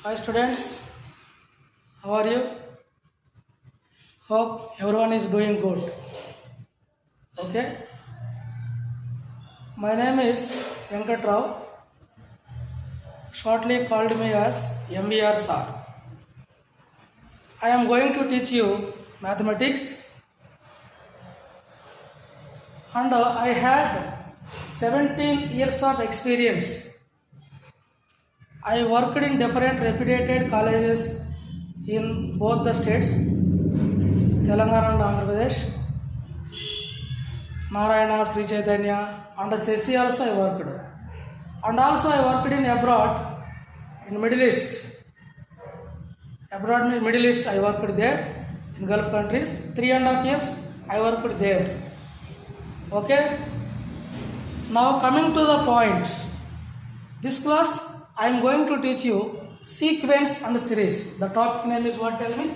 Hi students, how are you? Hope everyone is doing good. Okay, my name is Venkat Rao, shortly called me as MVR sir. I am going to teach you mathematics and I had 17 years of experience. I worked in different reputed colleges in both the states, Telangana and Andhra Pradesh. Narayana, Sri Chaitanya, and Sesi also I worked. And also I worked in abroad, in Middle East. Abroad in Middle East I worked there, in Gulf countries. 3.5 years I worked there. Okay? Now coming to the point. This class I am going to teach you sequence and series. The topic name is what, tell me?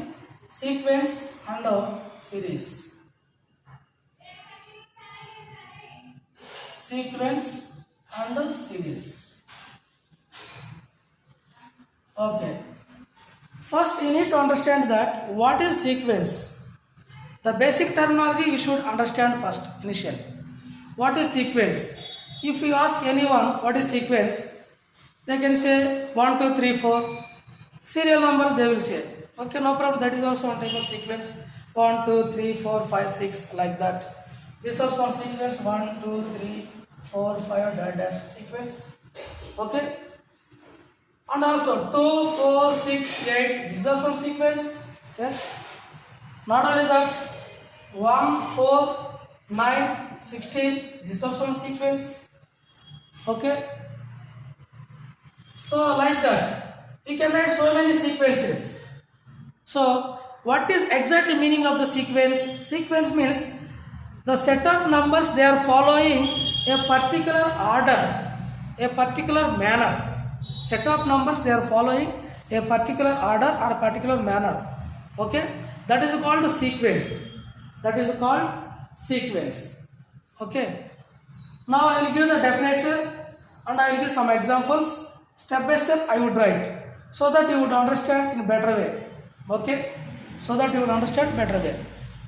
Sequence and series. Sequence and series. Okay. First you need to understand that what is sequence. The basic terminology you should understand first initially. What is sequence? If you ask anyone what is sequence, they can say 1, 2, 3, 4. Serial number they will say. Okay, no problem. That is also one type of sequence. 1, 2, 3, 4, 5, 6 like that. This is also one sequence. 1, 2, 3, 4, 5 dash sequence. Okay. And also 2, 4, 6, 8. This is also sequence. Yes. Not only that. 1, 4, 9, 16. This is also one sequence. Okay. So like that, we can write so many sequences. So what is exactly meaning of the sequence? Sequence means the set of numbers they are following a particular order, a particular manner. Set of numbers they are following a particular order or a particular manner. Okay, that is called sequence. That is called sequence. Okay. Now I will give the definition and I will give some examples. Step by step I would write so that you would understand in better way. Okay, so that you would understand better way.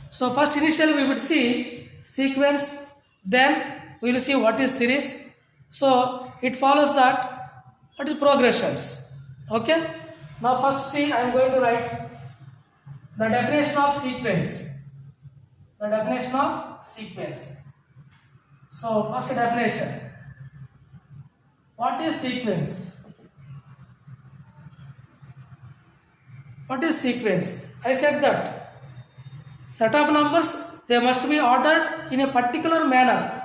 So first initially we would see sequence, then we will see what is series. So it follows that what is progressions. Okay, now first see I am going to write the definition of sequence. The definition of sequence. So first definition. What is sequence? What is sequence? I said that set of numbers they must be ordered in a particular manner.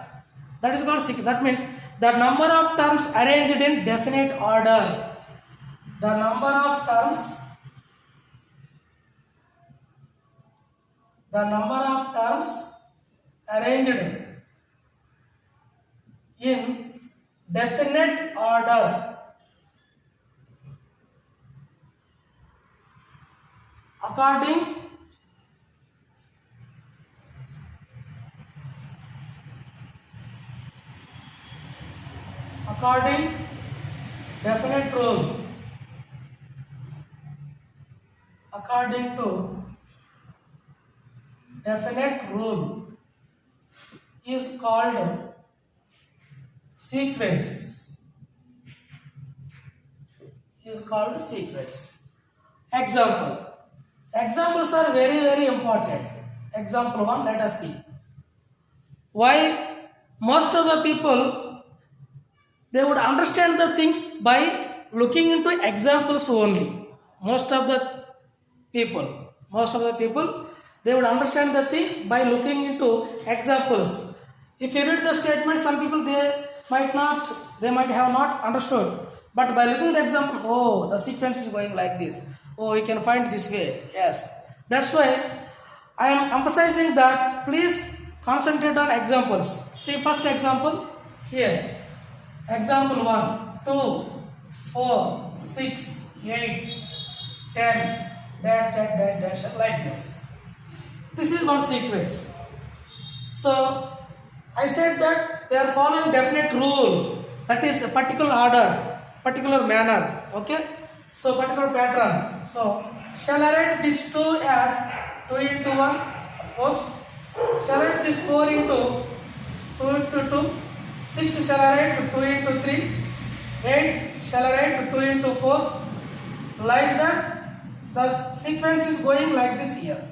That is called sequence. That means the number of terms arranged in definite order. The number of terms arranged in definite order according definite rule, according to definite rule is called sequence. Example. Examples are very important. Example 1, let us see. Why most of the people they would understand the things by looking into examples only. Most of the people they would understand the things by looking into examples. If you read the statement, some people they might have not understood, but by looking at the example, oh, the sequence is going like this. Oh, you can find this way. Yes, that's why I am emphasizing that please concentrate on examples. See first example here. Example 1, 2, 4, 6, 8, 10, dash, like this. This is one sequence. So I said that they are following definite rule. That is a particular order, particular manner. Okay. So particular pattern. So shall I write this 2 as 2 into 1? Of course. Shall I write this 4 into 2 into 2? 6 shall I write 2 into 3? 8 shall I write 2 into 4? Like that, the sequence is going like this here.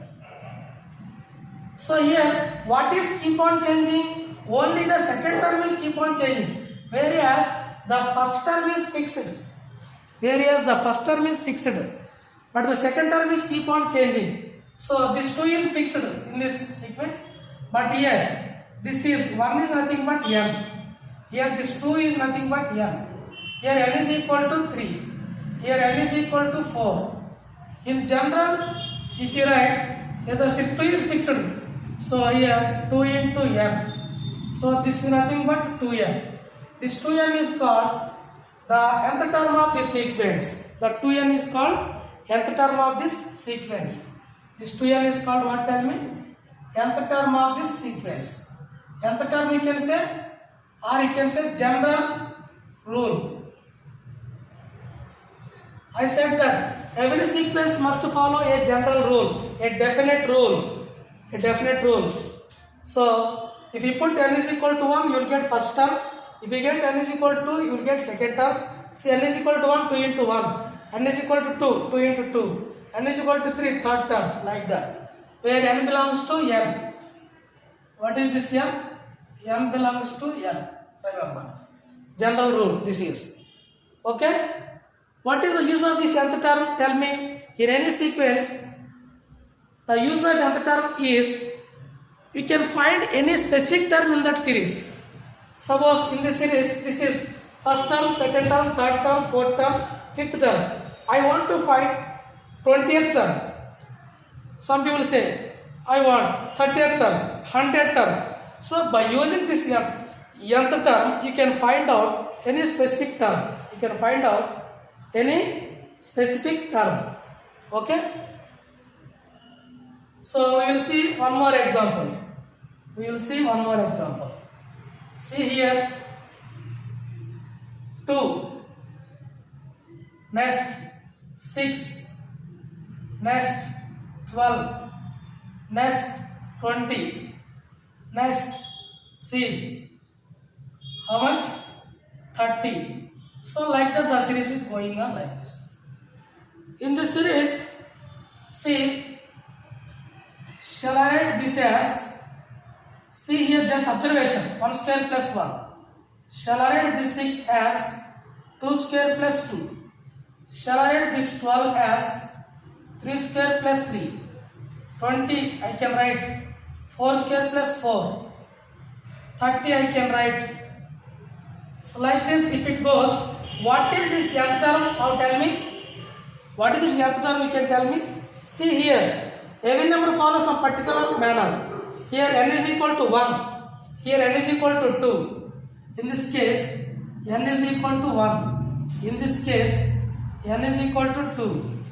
So here, what is keep on changing? Only the second term is keep on changing, whereas the first term is fixed. But the second term is keep on changing. So this 2 is fixed in this sequence, but here this is 1 is nothing but n. Here this 2 is nothing but n. Here n is equal to 3. Here n is equal to 4. In general, if you write, here the 2 is fixed. So here 2 into n. So this is nothing but 2n. This 2n is called the nth term of this sequence. The 2n is called nth term of this sequence. This 2n is called what? Tell me. Nth term of this sequence. Nth term you can say, or you can say general rule. I said that every sequence must follow a general rule, a definite rule. So if you put n is equal to 1, you will get first term. If you get n is equal to 2, you will get second term. See, n is equal to 1, 2 into 1. N is equal to 2, 2 into 2. N is equal to 3, third term, like that. Where n belongs to n. What is this n? N belongs to n. Remember. General rule, this is. Okay? What is the use of this nth term? Tell me. In any sequence, the use of nth term is, you can find any specific term in that series. Suppose in this series, this is first term, second term, third term, fourth term, fifth term. I want to find 20th term. Some people say, I want 30th term, 100th term. So by using this nth term, you can find out any specific term. Okay? So we will see one more example. See here, 2, next 6, next 12, next 20, next see how much? 30. So like that the series is going on like this. In this series, see, shall I write this as, see here just observation, 1 square plus 1. Shall I write this 6 as 2 square plus 2? Shall I write this 12 as 3 square plus 3? 20 I can write 4 square plus 4. 30 I can write. So like this if it goes, what is its nth term? Now tell me. What is its nth term? You can tell me. See here, every number follows some particular manner. Here n is equal to 1. Here n is equal to 2. In this case, n is equal to 1. In this case, n is equal to 2.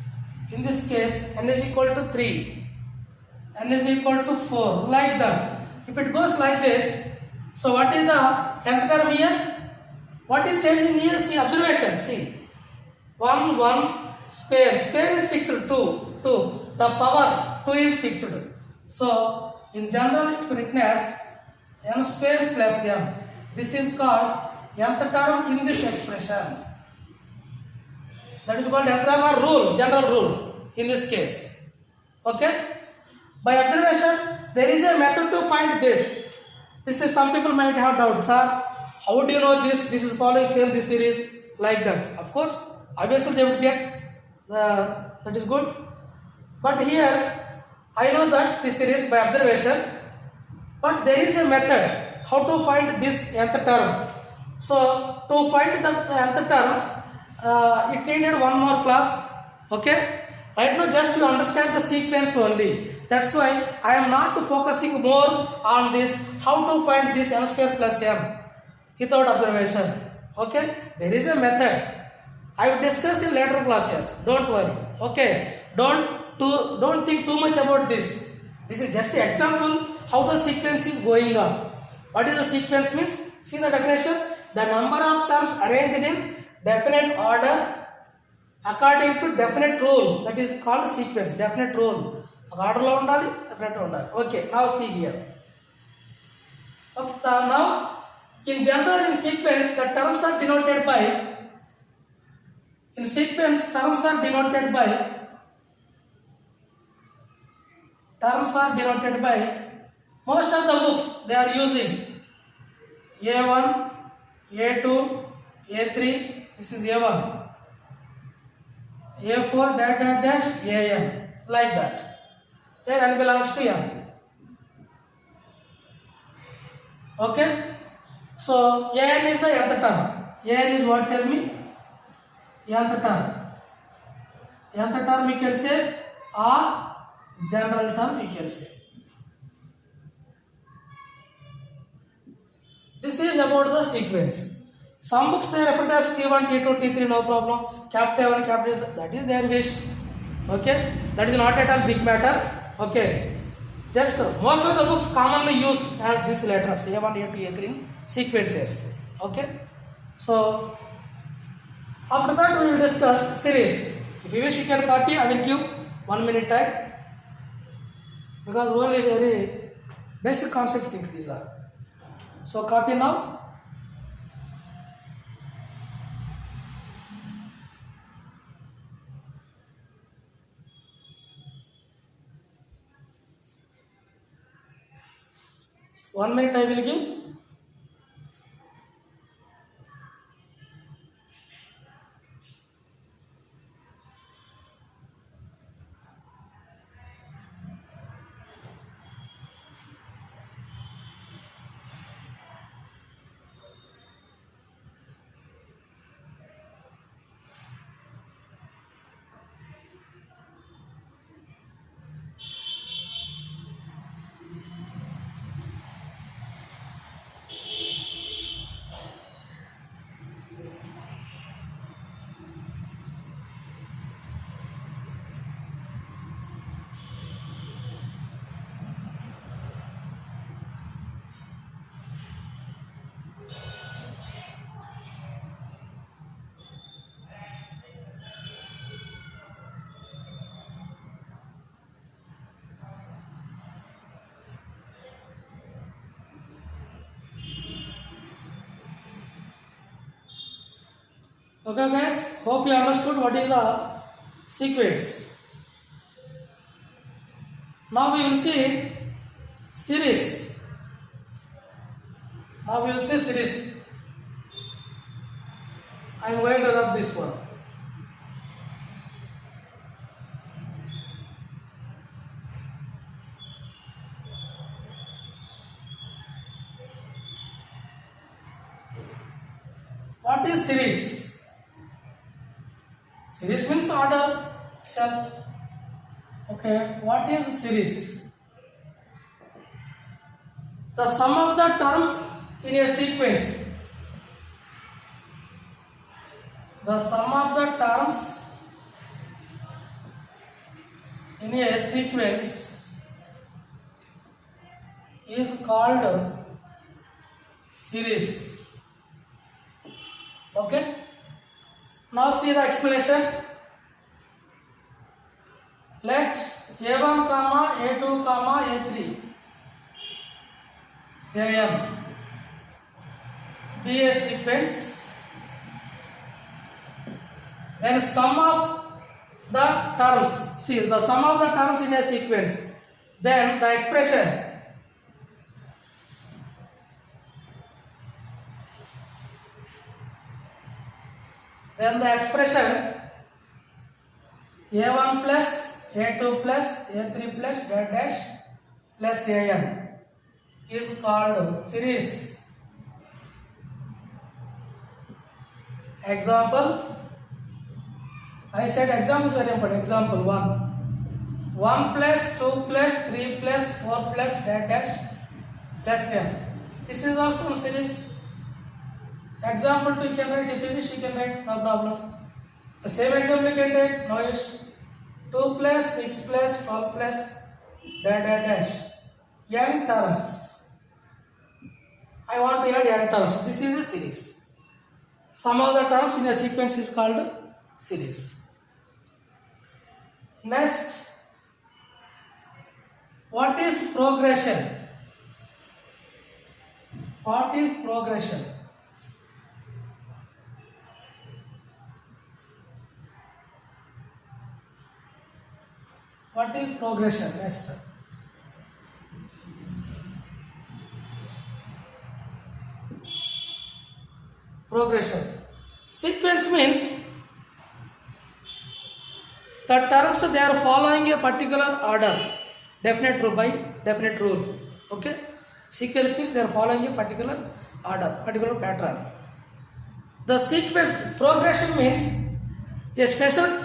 In this case, n is equal to 3. N is equal to 4. Like that. If it goes like this, so what is the nth term here? What is changing here? See, observation. See, 1, 1, square. Square is fixed. 2, 2. The power 2 is fixed. So, in general, it is written as n square plus m. This is called nth term in this expression. That is called nth term or rule, general rule in this case. Okay? By observation, there is a method to find this. This is, some people might have doubt, sir. How do you know this? This is following same this series, like that. Of course, obviously they would get that is good. But here, I know that this series by observation. But there is a method how to find this nth term. So to find the nth term, it needed one more class. Okay. Right now, just to understand the sequence only. That's why I am not focusing more on this. How to find this n square plus m without observation. Okay. There is a method. I will discuss in later classes. Don't worry. Okay. Don't think too much about this. This is just an example how the sequence is going on. What is the sequence means? See the definition. The number of terms arranged in definite order according to definite rule, that is called sequence. Definite rule. Order lo undali, definite undali. Okay, now see here. Okay, now in general in sequence the terms are denoted by, in sequence terms are denoted by most of the books they are using A1, A2, A3, this is A1, A4 dash dash dash AN, like that. There n belongs to n. Okay, so AN is the nth term. AN is what, tell me? Nth term. Nth term you can say, or general term you can say. This is about the sequence. Some books they refer to as T1, T2, T3, no problem. Capital 1, capital 2, that is their wish. Okay, that is not at all big matter. Okay, just most of the books commonly use as this letters A1, A2, A3 in sequences. Okay, so after that we will discuss series. If you wish you can copy, I will give 1 minute time, because only very basic concept things these are. So copy now. One minute I will give. Okay guys, hope you understood what is the sequence. Now we will see series. Now we will see series. I am going to rub this one. What is series? Series means order itself. Okay, what is series? The sum of the terms in a sequence. The sum of the terms in a sequence is called series. Okay. Now see the explanation. Let A1, A2, A3, AN be a sequence. Then sum of the terms. See the sum of the terms in a sequence. Then the expression. Then the expression A1 plus A2 plus A3 plus dash dash plus AN is called series. Example, I said example is very important. Example 1 plus 2 plus 3 plus 4 plus dash dash plus n. This is also a series. Example 2 you can write, if you wish you can write, no problem. The same example you can take, no use. 2 plus 6 plus 12 plus dash dash dash n terms. I want to add n terms. This is a series. Some of the terms in a sequence is called series. Next, what is progression? What is progression? What is progression? Next. Progression. Sequence means the terms they are following a particular order, definite rule by definite rule. Okay. Sequence means they are following a particular order, particular pattern. The sequence progression means a special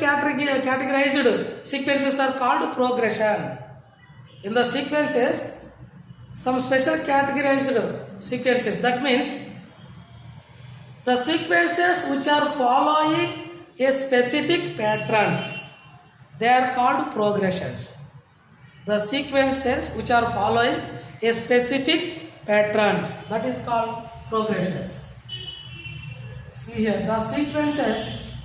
categorized sequences are called progression. In the sequences, some special categorized sequences. That means the sequences which are following a specific patterns, they are called progressions. The sequences which are following a specific patterns, that is called progressions. See here, the sequences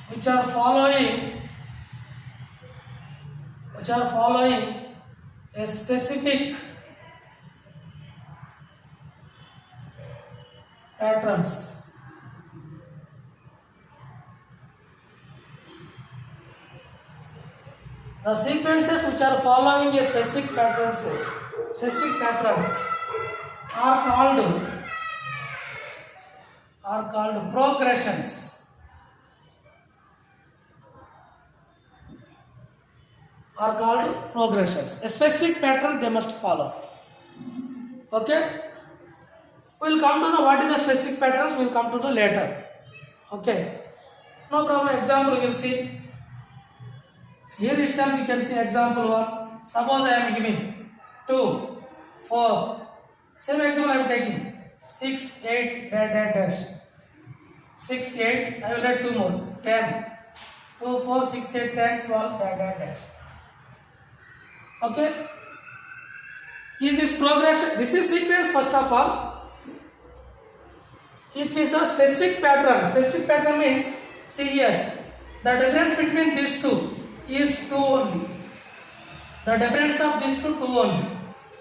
which are following a specific patterns. The sequences which are following a specific patterns are called progressions. Are called progressions. A specific pattern they must follow. Okay? We will come to know what is the specific patterns. We will come to know later. Okay? No problem. Example we will see. Here itself you can see example 1. Suppose I am giving 2, 4. Same example I am taking 6, 8, dash. 6, 8. I will write 2 more. 10. 2, 4, 6, 8, 10, 12, dash. Okay? Is this progression? This is sequence first of all. If we saw specific pattern means, see here, the difference between these two is 2 only. The difference of these two only.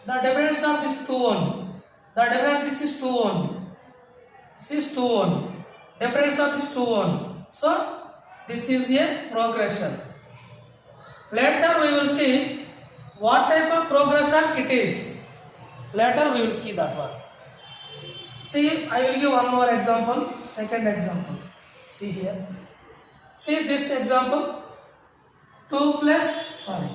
The difference of this 2 only. The difference this is 2 only. This is 2 only. Difference of this 2 only. So this is a progression. Later we will see what type of progression it is. Later we will see that one. See, I will give one more example. Second example. See here. See this example. 2, 6, 12,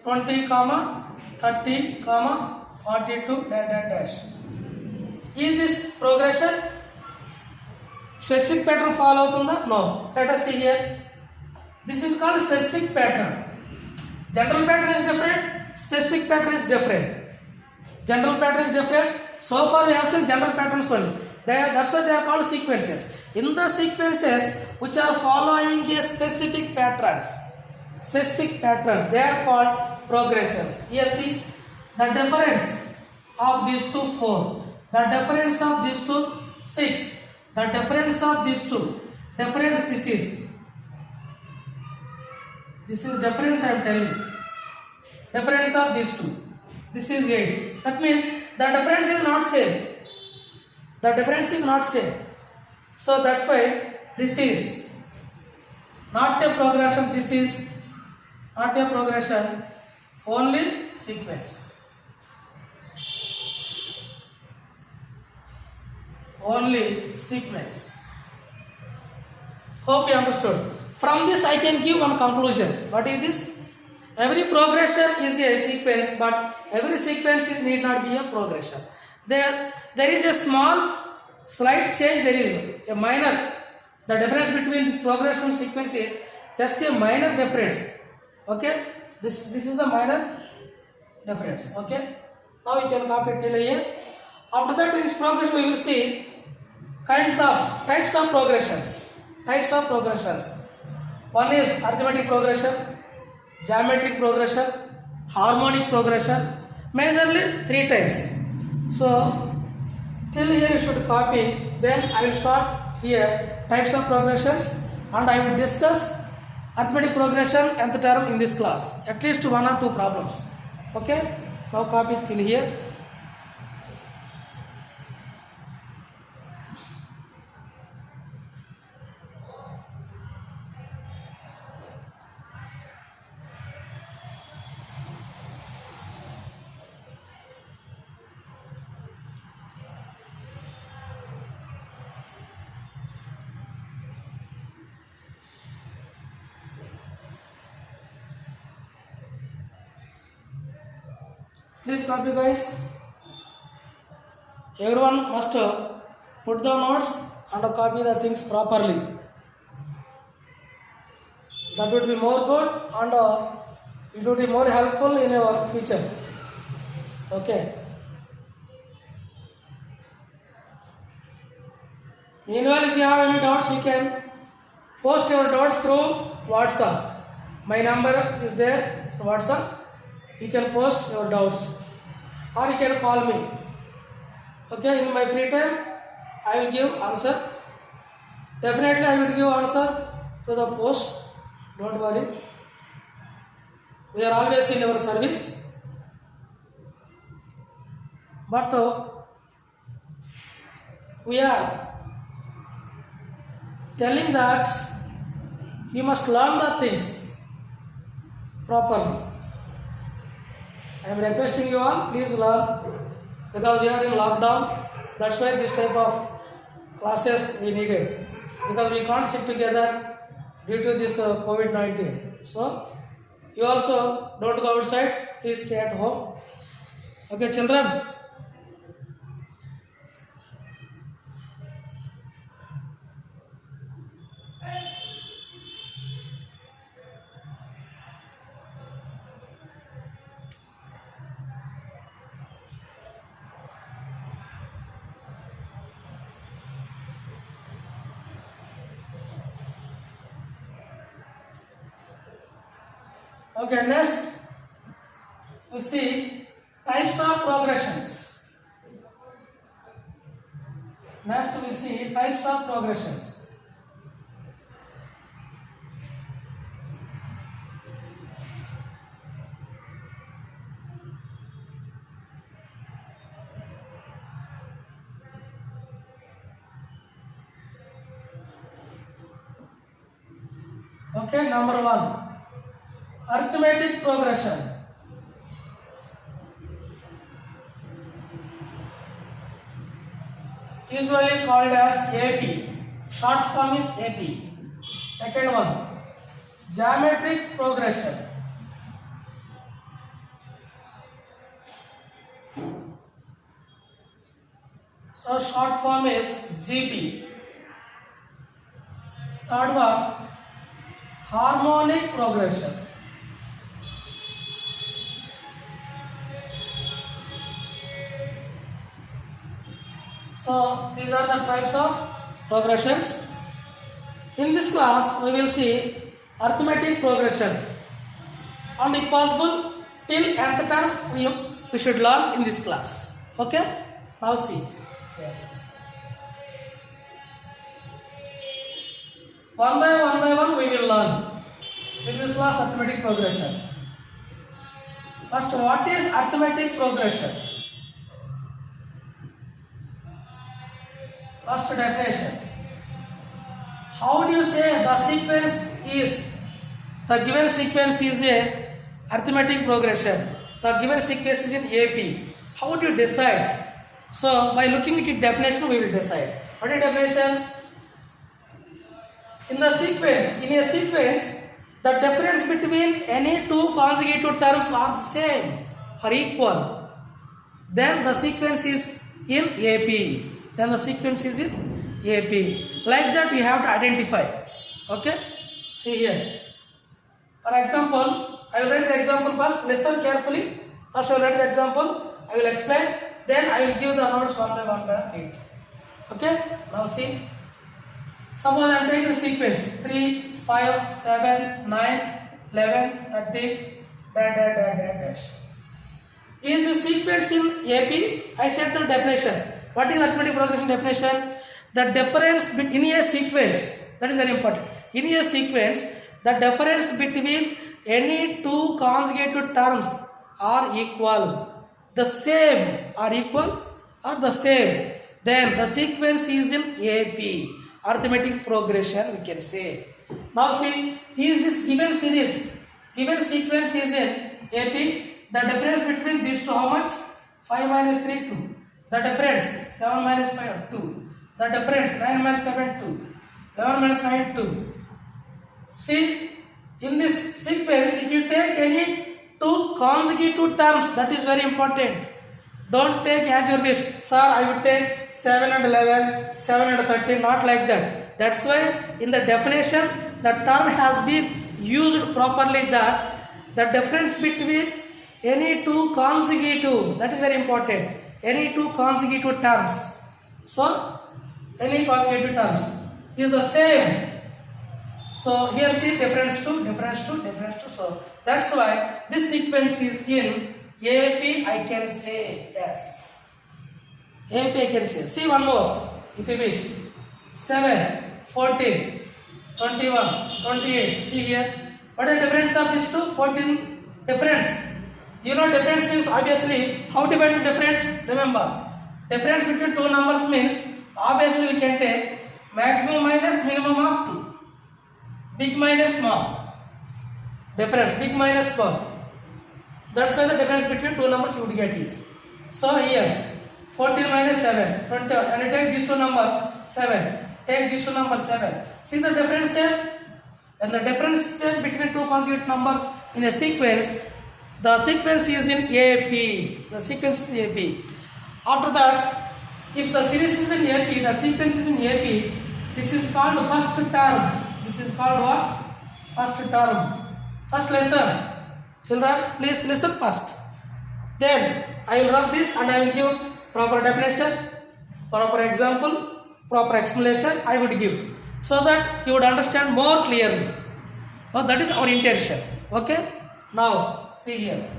20, 30, 42, dash. Is this progression? Specific pattern follow avutunda? No. Let us see here. This is called specific pattern. General pattern is different. Specific pattern is different. General pattern is different. So far we have seen general patterns only. That's why they are called sequences. In the sequences which are following a specific patterns, they are called progressions. Here see, the difference of these two 4, the difference of these two 6, the difference of these two, difference this is difference I am telling you. Difference of these two, this is 8. That means the difference is not same. The difference is not same. So that's why this is not a progression. This is not a progression, only sequence. Only sequence. Hope you understood. From this I can give one conclusion. What is this? Every progression is a sequence, but every sequence need not be a progression. There is a small slight change, there is a minor. The difference between this progression and sequence is just a minor difference. Okay? This is the minor difference. Okay? Now we can copy it till here. After that, in this progression we will see types of progressions. One is arithmetic progression, geometric progression, harmonic progression. Majorly 3 types. So till here you should copy. Then I will start here types of progressions, and I will discuss arithmetic progression nth term in this class. At least one or two problems. Okay. Now copy till here. Please copy, guys. Everyone must put the notes and copy the things properly. That would be more good, and it would be more helpful in your future. Okay. Meanwhile, if you have any doubts, you can post your doubts through WhatsApp. My number is there for WhatsApp. You can post your doubts, or you can call me. Okay, in my free time, I will give answer. Definitely, I will give answer to the post. Don't worry. We are always in your service. But we are telling that you must learn the things properly. I am requesting you all, please learn, because we are in lockdown. That's why this type of classes we needed, because we can't sit together due to this COVID-19. So you also don't go outside, please stay at home. Okay, children. Okay, next we see types of progressions. Next we see types of progressions. Okay, number one. Arithmetic progression. Usually called as AP. Short form is AP. Second one, geometric progression. So short form is GB. Third one, harmonic progression. So these are the types of progressions. In this class, we will see arithmetic progression, and if possible, till nth term we should learn in this class. Okay? Now see. One by one we will learn. So in this class, arithmetic progression. First, what is arithmetic progression? First definition. How do you say the sequence is, the given sequence is a arithmetic progression? The given sequence is in AP. How do you decide? So by looking at the definition, we will decide. What is definition? In a sequence, the difference between any two consecutive terms are the same or equal. Then the sequence is in AP. Then the sequence is in AP. Like that we have to identify. Okay? See here. For example, I will write the example first. Listen carefully. First I will write the example. I will explain. Then I will give the notes one by one. Okay? Now see. Suppose I am taking the sequence 3, 5, 7, 9, 11, 13, dash. Is the sequence in AP? I said the definition. What is arithmetic progression definition? The difference in a sequence, that is very important. In a sequence, the difference between any two conjugated terms are equal. The same are equal or the same. Then the sequence is in AP. Arithmetic progression we can say. Now see, is this given series, given sequence is in AP. The difference between these two how much? 5 minus 3, 2. The difference 7 minus 5, 2. The difference 9 minus 7, 2. 11 minus 9, 2. See, in this sequence, if you take any two consecutive terms, that is very important. Don't take as your wish. Sir, I would take 7 and 11, 7 and 13, not like that. That's why in the definition, the term has been used properly that the difference between any two consecutive, that is very important, any two consecutive terms. So, any consecutive terms is the same. So, here see difference 2, difference 2, difference 2. So, that's why this sequence is in AP, I can say, yes. AP I can say. See one more, if you wish. 7, 14, 21, 28. See here. What is the difference of these two? 14 difference. You know difference means obviously, how to divide the difference? Remember, difference between two numbers means obviously we can take maximum minus minimum of 2. Big minus small. Difference, big minus small. That's why the difference between two numbers you would get it. So here, 14 minus 7, 20, and you take these two numbers, 7. Take these two numbers, 7. See the difference here? And the difference between two consecutive numbers in a sequence, the sequence is in AP. The sequence is in AP. After that, if the series is in AP, the sequence is in AP, this is called first term. This is called what? First term. First lesson. Children, please listen first. Then I will rub this and I will give proper definition, proper example, proper explanation I would give, so that you would understand more clearly. Oh, that is our intention. Okay? Now, see here.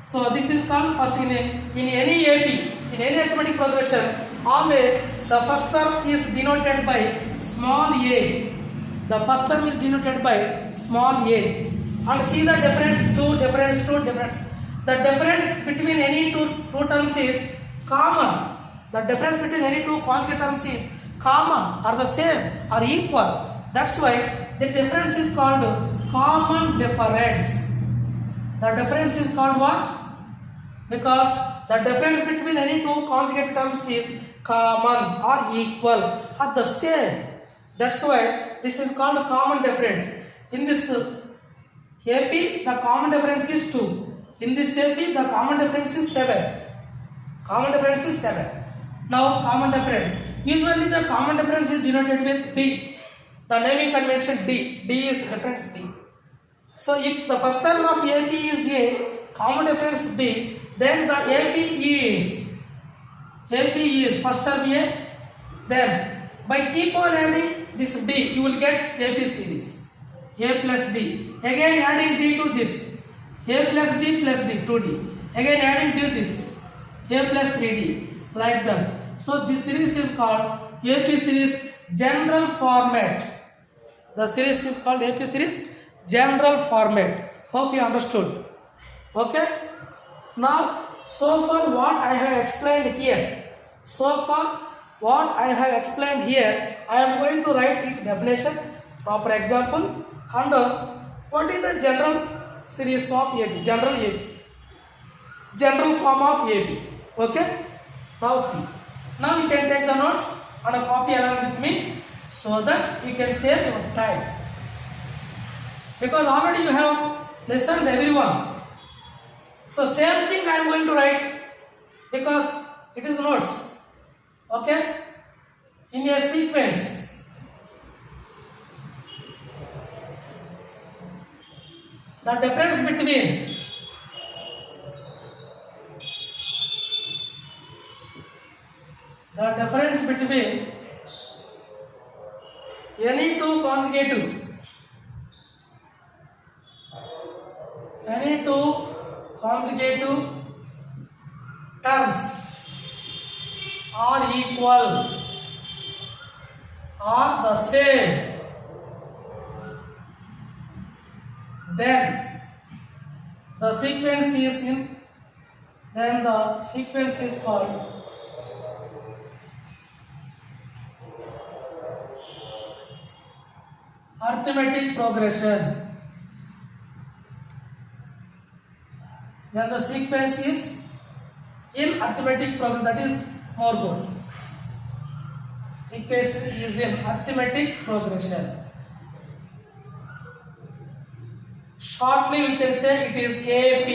So, this is called first in any AP, in any arithmetic progression, always the first term is denoted by small a. The first term is denoted by small a. And see the difference, difference. The difference between any two terms is common. The difference between any two consecutive terms is common, or the same, or equal. That's why the difference is called common difference. The difference is called what? Because the difference between any two consecutive terms is common, or equal, or the same. That's why this is called common difference. In this AP, the common difference is 2. In this AP, the common difference is 7. Common difference is 7. Now, common difference. Usually, the common difference is denoted with D. The naming convention D. D is reference D. So, if the first term of AP is A, common difference D, then the AP is first term A. Then, by keep on adding this D, you will get AP series. A plus D. Again adding D to this. A plus D plus D, 2D. Again adding to this. A plus 3D. Like that. So this series is called AP series general format. The series is called AP series general format. Hope you understood. Okay. Now, so far what I have explained here. I am going to write each definition, proper example, and what is the general series of AP, general form of AP. Okay. Now see. Now you can take the notes and copy along with me, so that you can save your time. Because already you have listened everyone. So same thing I am going to write, because it is notes. Okay. In a sequence. The difference between any two consecutive terms are equal or the same, then the sequence is called arithmetic progression. Then the sequence is in arithmetic progression, that is more good. Sequence is in arithmetic progression. Shortly we can say it is AP.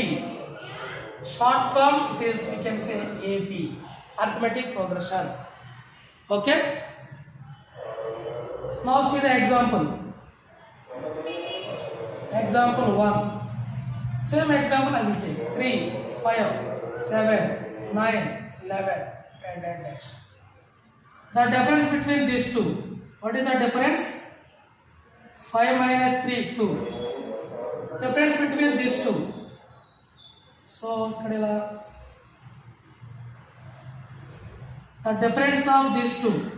Short form we can say AP, arithmetic progression. Okay? Now see the example. Example 1. Same example I will take. 3, 5, 7, 9, 11, and dash. The difference between these two. What is the difference? 5 minus 3, 2. Difference between these two. So, the difference of these two.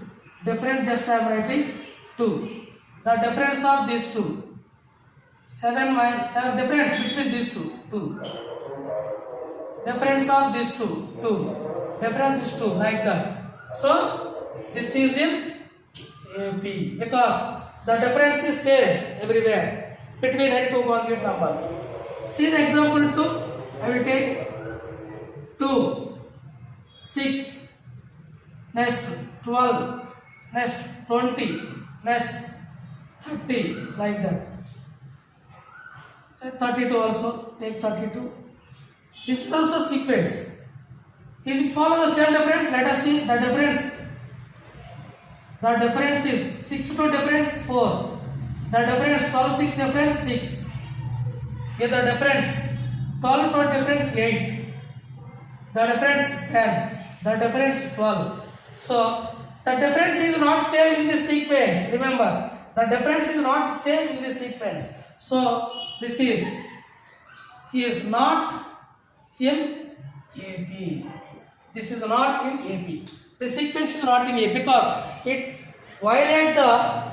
Difference just I am writing 2. The difference of these two. 7 difference between these two. 2. Difference of these two. 2. Difference is 2, like that. So, this is in AP because the difference is same everywhere between any two conjugate numbers. See the example 2. I will take 2, 6, next 12, next 20, next 30, like that. 32 also, take 32. This is also sequence. Is it follow the same difference? Let us see the difference. The difference is 6 to difference 4. The difference 12, 6 difference 6. Here the difference 12 to difference 8. The difference 10. The difference 12. So the difference is not same in this sequence. Remember, the difference is not same in this sequence. So this is not in AP. This is not in AP. The sequence is not in AP because it violates the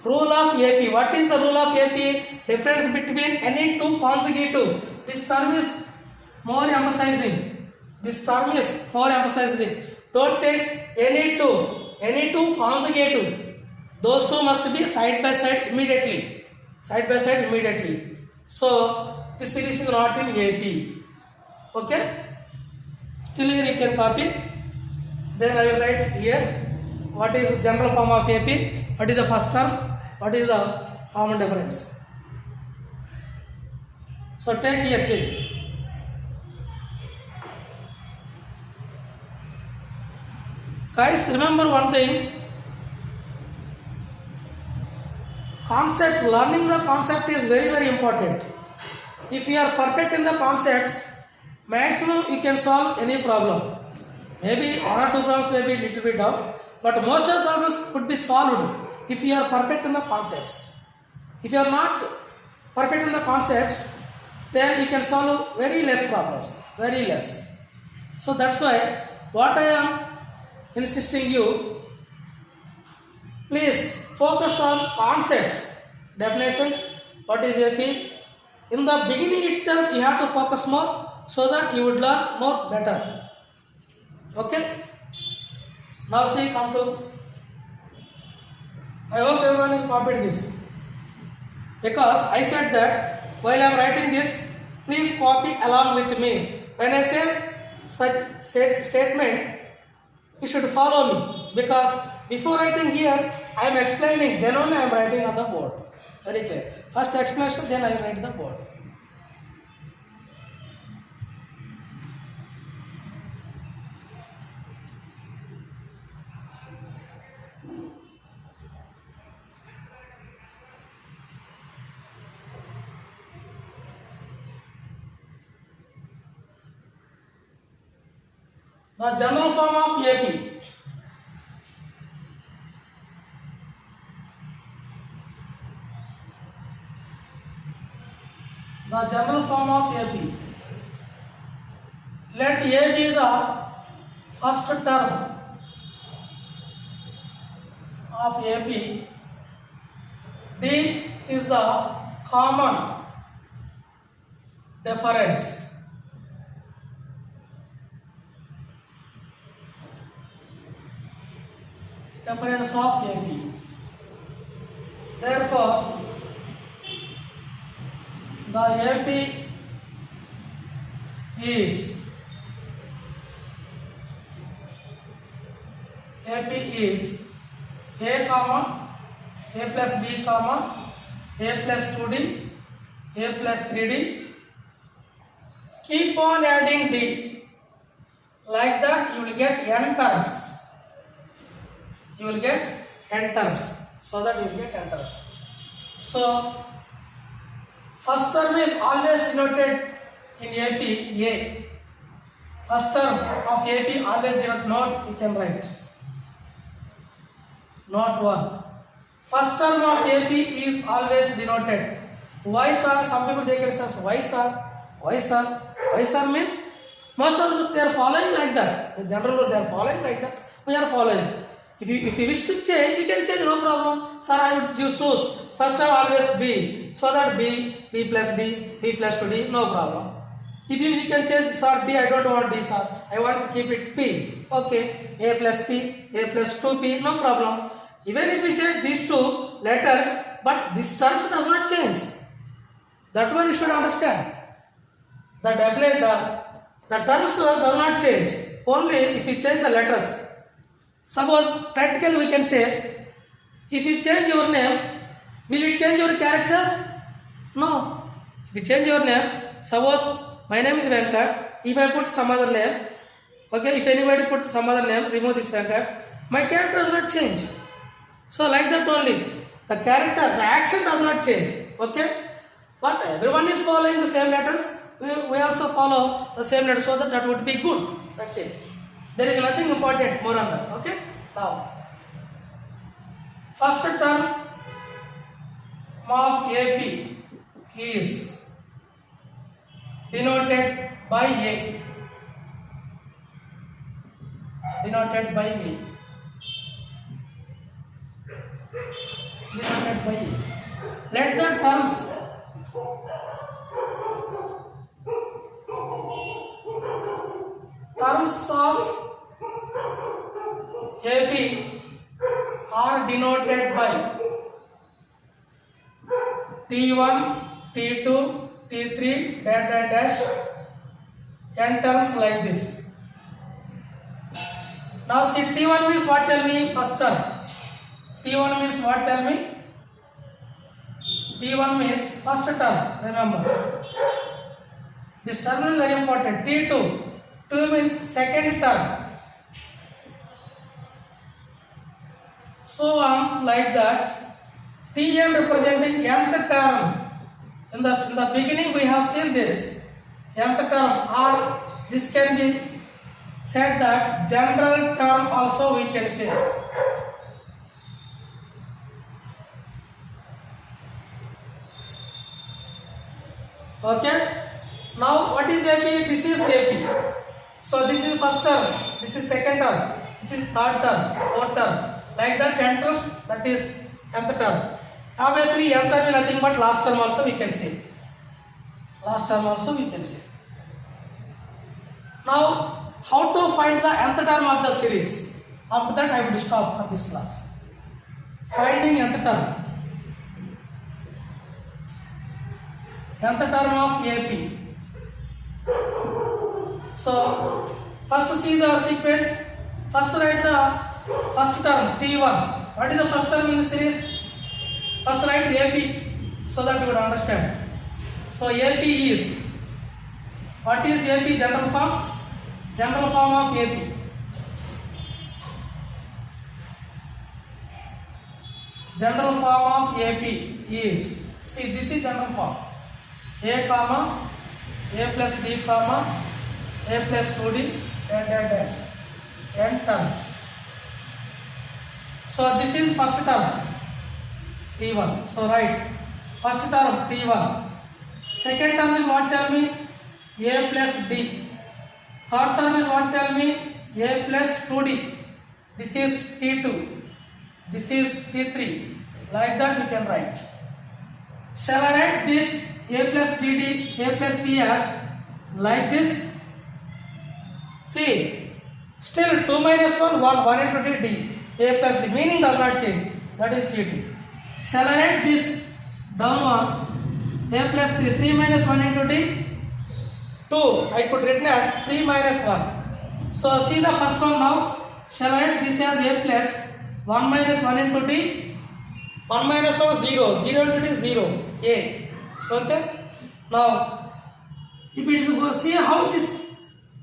rule of AP. What is the rule of AP? Difference between any two consecutive. This term is more emphasizing. This term is more emphasizing. Don't take any two consecutive. Those two must be side by side immediately. Side by side immediately. So this series is not in AP. Okay? Till here you can copy. Then I will write here what is the general form of AP, what is the first term, what is the common difference. So take here click. Guys, remember one thing. Learning the concept is very, very important. If you are perfect in the concepts, maximum you can solve any problem. Maybe one or two problems may be a little bit doubt, but most of the problems could be solved if you are perfect in the concepts. If you are not perfect in the concepts, then you can solve very less problems, very less. So that's why what I am insisting you, please focus on concepts, definitions, what is AP. In the beginning itself, you have to focus more so that you would learn more better. Okay? Now see, come to. I hope everyone has copied this. Because I said that while I am writing this, please copy along with me. When I say such statement, you should follow me. Because before writing here, I am explaining, then only I am writing on the board. Very clear. First explanation, then I will write the board. The general form of AP. The general form of AP. Let A be the first term of AP. D is the common difference. Difference of AP. Therefore, the AP is A comma A plus B comma A plus 2D A plus 3D. Keep on adding D. Like that you will get n terms. You will get n terms. So that you will get n terms. So first term is always denoted in AP A. First term of AP always denoted not, you can write. Not 1. First term of AP is always denoted. Why sir? Some people they can say why sir? Why sir? Why sir means most of them they are following like that. The general they are following like that. We are following. If you wish to change, you can change, no problem. Sir, I would you choose first term always B, so that B plus D, B plus 2D, no problem. If you can change sir D, I don't want D sir, I want to keep it P. Okay, A plus P, A plus 2P, no problem. Even if we say these two letters, but this terms does not change. That one you should understand. The terms does not change. Only if you change the letters. Suppose practically we can say, if you change your name, will it change your character? No. If you change your name, suppose my name is Venkat. If I put some other name, okay, if anybody put some other name, remove this Venkat, my character does not change. So like that only, the character, the action does not change. Okay, but everyone is following the same letters. We also follow the same letters, so that would be good. That's it. There is nothing important more on that. Okay. Now, first term of AP is denoted by A. Denoted by A. Denoted by A. Let the terms of AP are denoted by T1, T2, T3, dash, n terms like this. Now see, T1 means what? Tell me first term. T1 means what? Tell me. T1 means first term. Remember, this term is very important. T2. 2 means second term. So on like that. Tn representing nth term. In the beginning we have seen this nth term, or this can be said that general term also we can say. Okay. Now what is AP? This is AP. So this is first term, this is second term, this is third term, fourth term. Like that 10 terms, that is nth term. Obviously nth term is nothing but last term also we can say. Last term also we can say. Now how to find the nth term of the series? After that I will stop for this class. Finding nth term. Nth term of AP. So first see the sequence. First write the first term T1. What is the first term in the series? First write AP so that you will understand. So AP is, what is AP general form? General form of AP. General form of AP is, see this is general form. A comma A plus B comma A plus 2D dash n terms. So this is first term T1. So write first term T1. Second term is what? Tell me. A plus D. Third term is what? Tell me. A plus 2d. This is T2. This is T3. Like that you can write. Shall I write this A plus dd, A plus d as like this? See, still 2 minus 1, 1 into d, A plus d. Meaning does not change. That is T2. Shall I write this down one? A plus 3, 3 minus 1 into d, 2. I could written as 3 minus 1. So see the first one now. Shall I write this as A plus 1 minus 1 into d? 1 minus 1 0. 0 into d is 0. A. So okay. Now, if it is see how this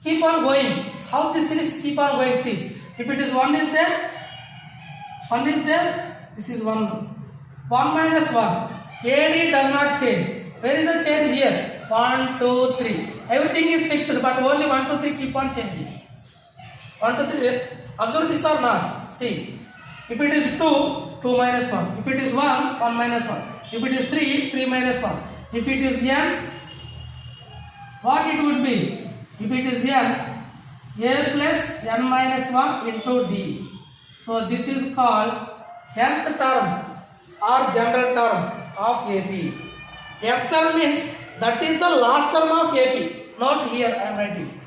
keep on going. How this series keep on going. See. If it is 1 is there. 1 is there. This is 1. 1 minus 1. AD does not change. Where is the change here? 1, 2, 3. Everything is fixed, but only 1, 2, 3 keep on changing. 1, 2, 3. Observe this or not? See. If it is 2, 2 minus 1. If it is 1, 1 minus 1. If it is 3, 3 minus 1. If it is n, what it would be? If it is n, a plus n minus 1 into d. So this is called nth term or general term of AP. Nth term means that is the last term of AP. Not here I am writing.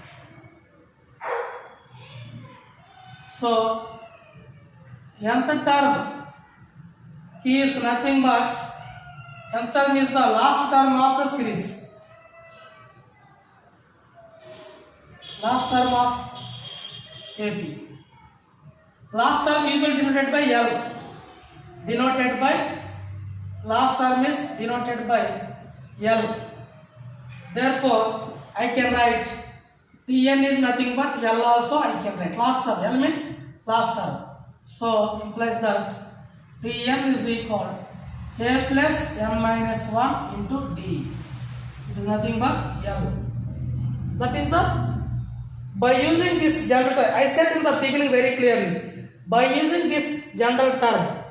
So nth term is nothing but nth term is the last term of the series. Last term of AP. Last term usually denoted by L. Denoted by last term is denoted by L. Therefore, I can write Tn is nothing but L also I can write. Last term. L means last term. So implies that Tn is equal A plus n minus 1 into d. It is nothing but L. That is the, by using this general term, I said in the beginning very clearly, by using this general term,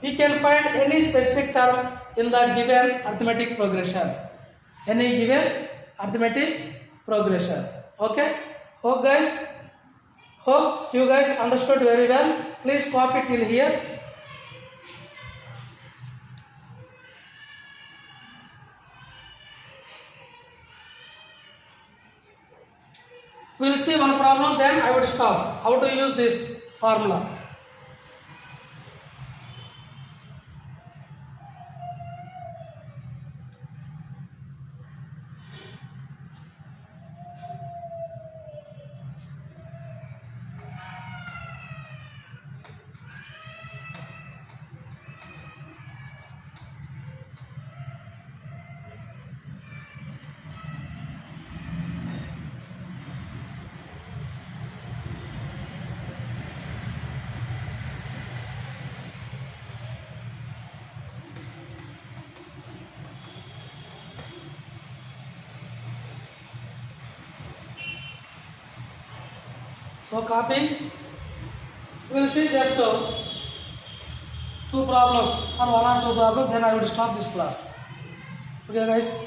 we can find any specific term in the given arithmetic progression. Any given arithmetic progression. Okay? Hope you guys understood very well. Please copy till here. We will see one problem, then I would stop. How to use this formula. So copy. We will see just two problems or one or two problems, then I will stop this class. Okay guys.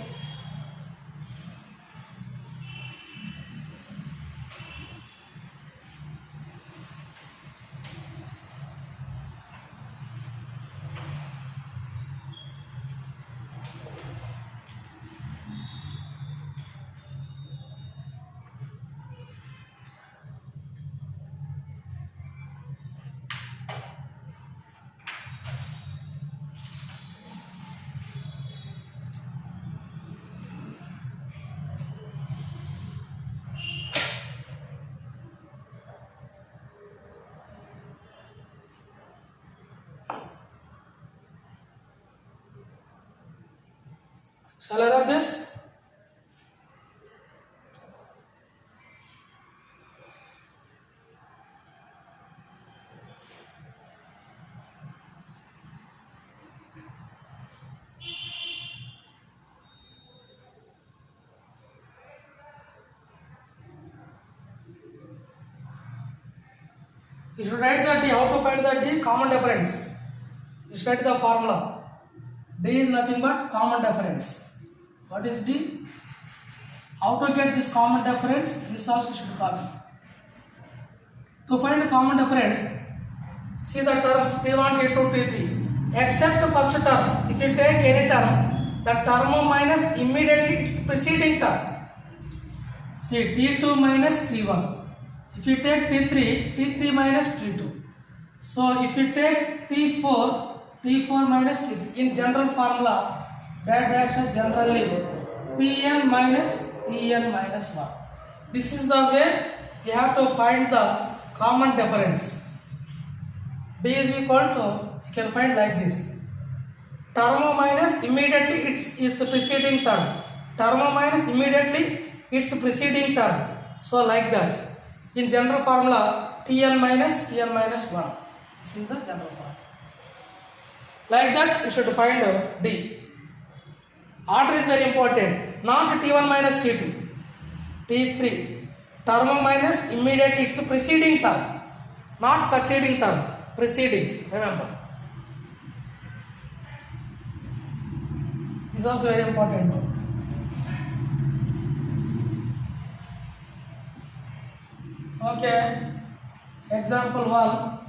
Shall I write this? You should write the D. How to find the D? Common difference. You should write the formula. D is nothing but common difference. What is D? How to get this common difference? This also should copy. To find the common difference, see the terms T1, T2, T3. Except the first term, if you take any term, the term minus immediately its preceding term. See T2 minus T1. If you take T3, T3 minus T2. So if you take T4, T4 minus T3. In general formula, that dash is generally Tn minus Tn minus 1. This is the way we have to find the common difference. D is equal to, you can find like this. Term minus immediately its preceding term. Term minus immediately its preceding term. So like that. In general formula, Tn minus 1. This is the general formula. Like that, you should find D. Order is very important. Not T1 minus T2. T3. Term minus immediately its preceding term. Not succeeding term. Preceding. Remember. This is also very important. Okay. Example 1.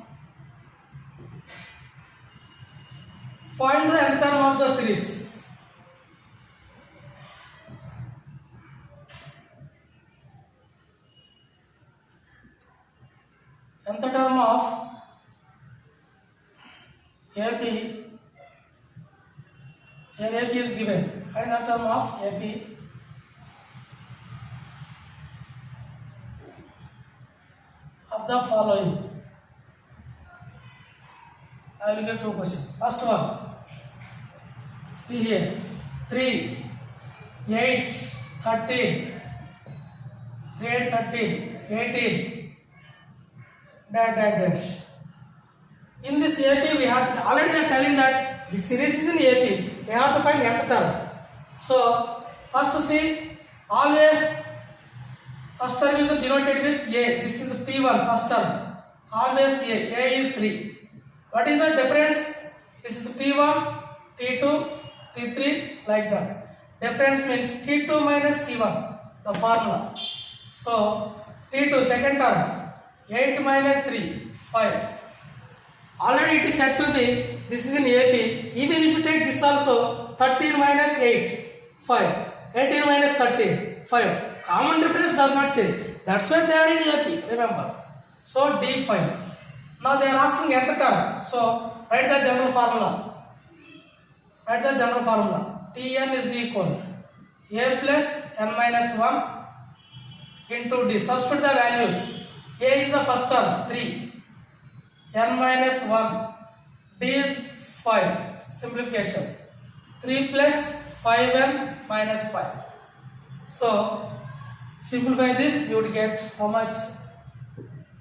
Find the nth term of the series. Nth term of AP. Here AP is given. Find the term of AP. Of the following. I will get two questions. First one. See here. 3, 8, 13. 3, 8, 13. 18. Dash. In this AP, we have to, already they are telling that the series is in AP. We have to find nth term. So, first see, always first term is denoted with A. This is T1, first term. Always A. A is 3. What is the difference? This is T1, T2, T3, like that. Difference means T2 minus T1, the formula. So, T2, second term, 8 minus 3, 5. Already it is said to be, this is in AP. Even if you take this also, 13 minus 8, 5. 18 minus 13, 5. Common difference does not change. That's why they are in AP, remember. So, D5. Now they are asking nth term. So, write the general formula. Write the general formula. Tn is equal A plus n minus 1 into D. Substitute the values. A is the first term, 3. N minus 1. D is 5. Simplification. 3 plus 5n minus 5. So, simplify this, you would get how much?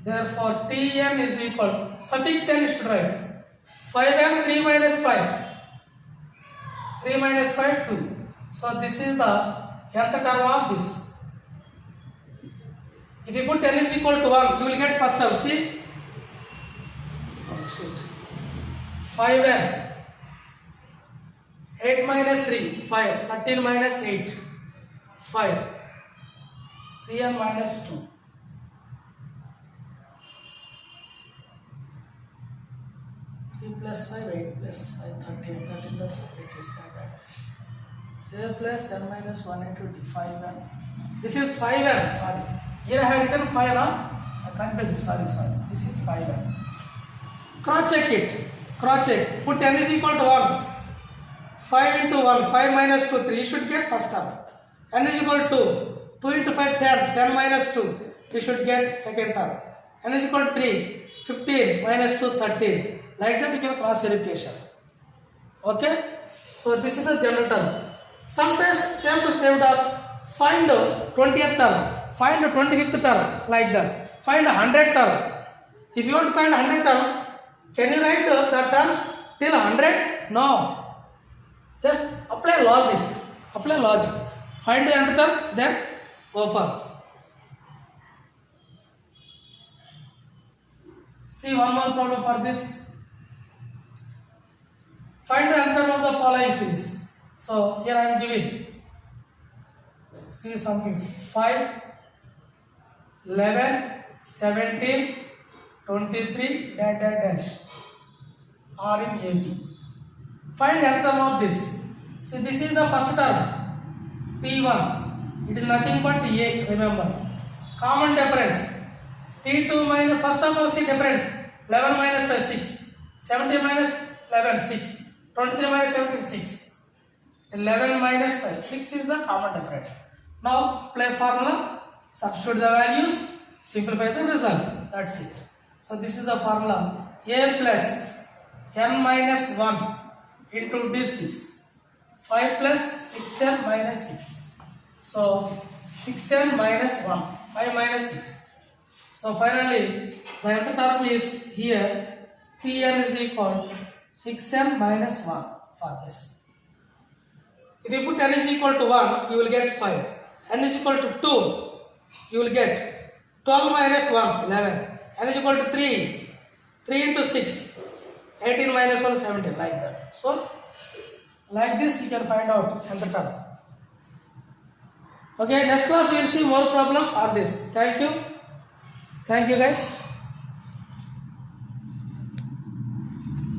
Therefore, Tn is equal, suffix n should write. 5n, 3 minus 5. 3 minus 5, 2. So, this is the nth term of this. If you put n is equal to 1, you will get first term. See? Oh, shit. 5n. 8 minus 3, 5. 13 minus 8, 5. 3n minus 2. 3 plus 5, 8 plus 5, 13. 13 plus 5, 8, 8, A plus n minus 1 into D, 5n. This is 5n, sorry. Here I have written 5, I confused, sorry. This is 5n. Cross check it. Cross check. Put n is equal to 1. 5 into 1, 5 minus 2, 3. You should get first term. N is equal to 2 into 5, 10. 10 minus 2. You should get second term. N is equal to 3. 15 minus 2, 13. Like that you can cross verification. Okay? So this is the general term. Sometimes same question they would ask, find 20th term, find 25th term, like that. Find 100th term. If you want to find 100th term, can you write the terms till 100? No. Just apply logic. Apply logic. Find the nth term, then go for. See one more problem for this. Find the nth term of the following series. So here I am giving see something 5, 11, 17, 23 dash dash dash are in AB. Find nth term of this. See, this is the first term T1. It is nothing but A. Remember, common difference T2 minus first of all see difference 11 minus 5 6, 17 minus 11 6, 23 minus 17 6, 11 minus 5 6 is the common difference. Now apply formula, substitute the values, simplify the result. That's it. So this is the formula A plus n minus 1 into D6, 5 plus 6n minus 6. So 6n minus 1, 5 minus 6. So finally the nth term is here, Tn is equal 6n minus 1 for this. If you put n is equal to 1, you will get 5. N is equal to 2, you will get 12 minus 1, 11. N is equal to 3, 3 into 6, 18 minus 1, 17, like that. So, like this you can find out nth term. Okay, next class we will see more problems on this. Thank you. Thank you guys.